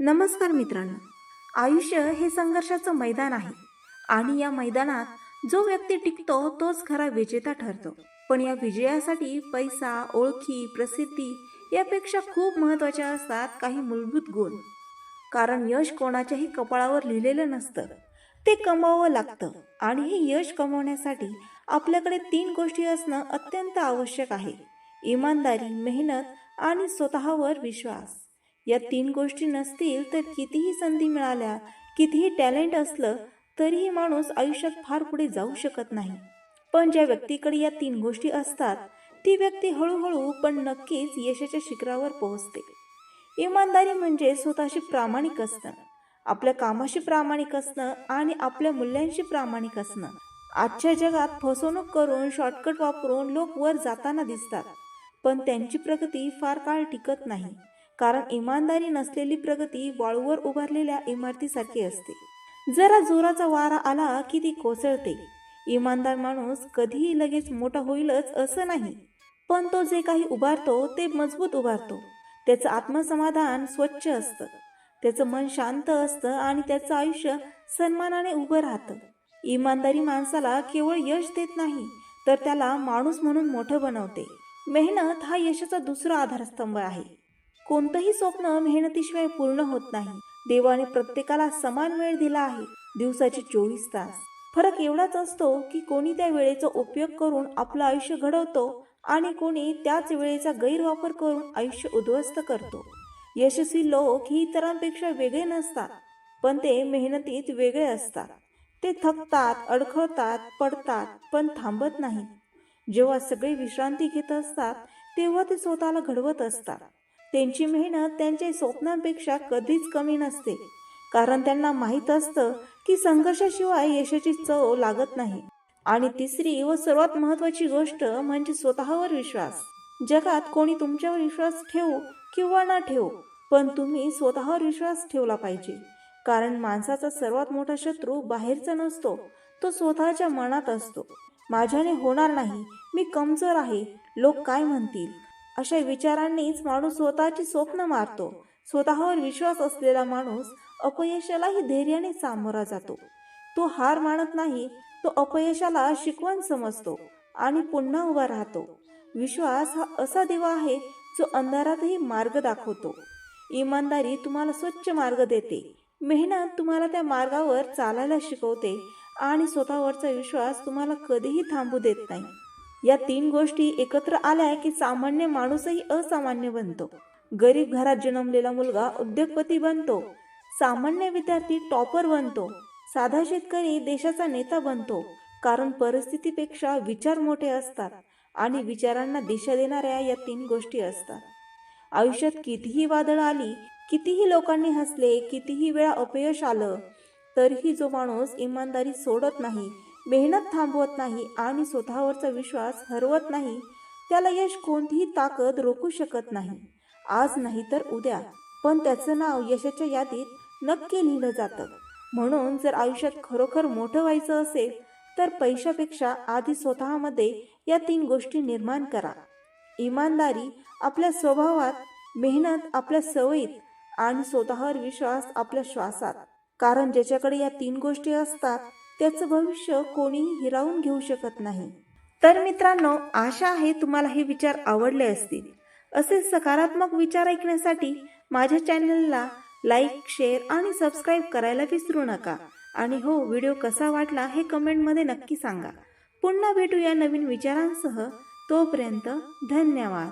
नमस्कार मित्रांनो. आयुष्य हे संघर्षाचं मैदान आहे आणि या मैदानात जो व्यक्ती टिकतो तोच खरा विजेता ठरतो. पण या विजयासाठी पैसा, ओळखी, प्रसिद्धी यापेक्षा खूप महत्त्वाच्या असतात काही मूलभूत गुण. कारण यश कोणाच्याही कपाळावर लिहिलेलं नसतं, ते कमवावं लागतं. आणि हे यश कमवण्यासाठी आपल्याकडे 3 गोष्टी असणं अत्यंत आवश्यक आहे: इमानदारी, मेहनत आणि स्वतःवर विश्वास. या 3 गोष्टी नसतील तर कितीही संधी मिळाल्या, कितीही टॅलेंट असलं तरीही माणूस आयुष्यात फार पुढे जाऊ शकत नाही. पण ज्या व्यक्तीकडे या 3 गोष्टी असतात ती व्यक्ती हळूहळू पण नक्कीच यशाच्या शिखरावर पोहोचते. इमानदारी म्हणजे स्वतःशी प्रामाणिक असणं, आपल्या कामाशी प्रामाणिक असणं आणि आपल्या मूल्यांशी प्रामाणिक असणं. आजच्या जगात फसवणूक करून, शॉर्टकट वापरून लोक वर जाताना दिसतात, पण त्यांची प्रगती फार काळ टिकत नाही. कारण इमानदारी नसलेली प्रगती वाळूवर उभारलेल्या इमारतीसारखी असते. जरा जोराचा वारा आला की ती कोसळते. इमानदार माणूस कधीही लगेच मोठा होईलच असं नाही, पण तो जे काही उभारतो ते मजबूत उभारतो. त्याचं आत्मसमाधान स्वच्छ असतं, त्याचं मन शांत असतं आणि त्याचं आयुष्य सन्मानाने उभं राहतं. इमानदारी माणसाला केवळ यश देत नाही, तर त्याला माणूस म्हणून मोठं बनवते. मेहनत हा यशाचा दुसरा आधारस्तंभ आहे. कोणतंही स्वप्न मेहनतीशिवाय पूर्ण होत नाही. देवाने प्रत्येकाला समान वेळ दिला आहे, दिवसाचे 24 तास. फरक एवढाच असतो की कोणी त्या वेळेचा उपयोग करून आपलं आयुष्य घडवतो आणि कोणी त्याच वेळेचा गैरवापर करून आयुष्य उद्ध्वस्त करतो. यशस्वी लोक ही इतरांपेक्षा वेगळे नसतात, पण ते मेहनतीत वेगळे असतात. ते थकतात, अडखळतात, पडतात, पण थांबत नाही. जेव्हा सगळे विश्रांती घेत असतात तेव्हा ते स्वतःला घडवत असतात. त्यांची मेहनत त्यांच्या स्वप्नांपेक्षा कधीच कमी नसते, कारण त्यांना माहीत असतं की संघर्षाशिवाय यशाची चव लागत नाही. आणि तिसरी व सर्वात महत्त्वाची गोष्ट म्हणजे स्वतःवर विश्वास. जगात कोणी तुमच्यावर विश्वास ठेवू किंवा न ठेवू, पण तुम्ही स्वतःवर विश्वास ठेवला पाहिजे. कारण माणसाचा सर्वात मोठा शत्रू बाहेरचा नसतो, तो स्वतःच्या मनात असतो. माझ्याने होणार नाही, मी कमजोर आहे, लोक काय म्हणतील, अशा विचारांनीच माणूस स्वतःची स्वप्न मारतो. स्वतःवर विश्वास असलेला माणूस अपयशालाही धैर्याने सामोरा जातो. तो हार मानत नाही, तो अपयशाला शिकवण समजतो आणि पुन्हा उभा राहतो. विश्वास हा असा दिवा आहे जो अंधारातही मार्ग दाखवतो. इमानदारी तुम्हाला स्वच्छ मार्ग देते, मेहनत तुम्हाला त्या मार्गावर चालायला शिकवते आणि स्वतःवरचा विश्वास तुम्हाला कधीही थांबू देत नाही. या 3 गोष्टी एकत्र आल्या की सामान्य माणूसही असामान्य बनतो. गरीब घरात जन्मलेला मुलगा उद्योगपती बनतो, सामान्य विद्यार्थी टॉपर बनतो, साधा शेतकरी देशाचा नेता बनतो. कारण परिस्थितीपेक्षा विचार मोठे असतात आणि विचारांना दिशा देणाऱ्या या 3 गोष्टी असतात. आयुष्यात कितीही वादळ आली, कितीही लोकांनी हसले, कितीही वेळा अपयश आलं, तरीही जो माणूस इमानदारी सोडत नाही, मेहनत थांबवत नाही आणि स्वतःवरचा विश्वास हरवत नाही, त्याला यश कोणतीही ताकद रोखू शकत नाही. आज नाही तर उद्या, पण त्याचं नाव यशाच्या यादीत नक्की लिहिलं जातं. म्हणून जर आयुष्यात खरोखर मोठं व्हायचं असेल तर पैशापेक्षा आधी स्वतःमध्ये या 3 गोष्टी निर्माण करा. इमानदारी आपल्या स्वभावात, मेहनत आपल्या सवयीत आणि स्वतःवर विश्वास आपल्या श्वासात. कारण ज्याच्याकडे या 3 गोष्टी असतात त्याचं भविष्य कोणीही हिरावून घेऊ शकत नाही. तर मित्रांनो, आशा आहे तुम्हाला हे विचार आवडले असतील. असे सकारात्मक विचार ऐकण्यासाठी माझ्या चॅनलला लाईक, शेअर आणि सबस्क्राईब करायला विसरू नका. आणि हो, व्हिडिओ कसा वाटला हे कमेंटमध्ये नक्की सांगा. पुन्हा भेटूया नवीन विचारांसह. तोपर्यंत धन्यवाद.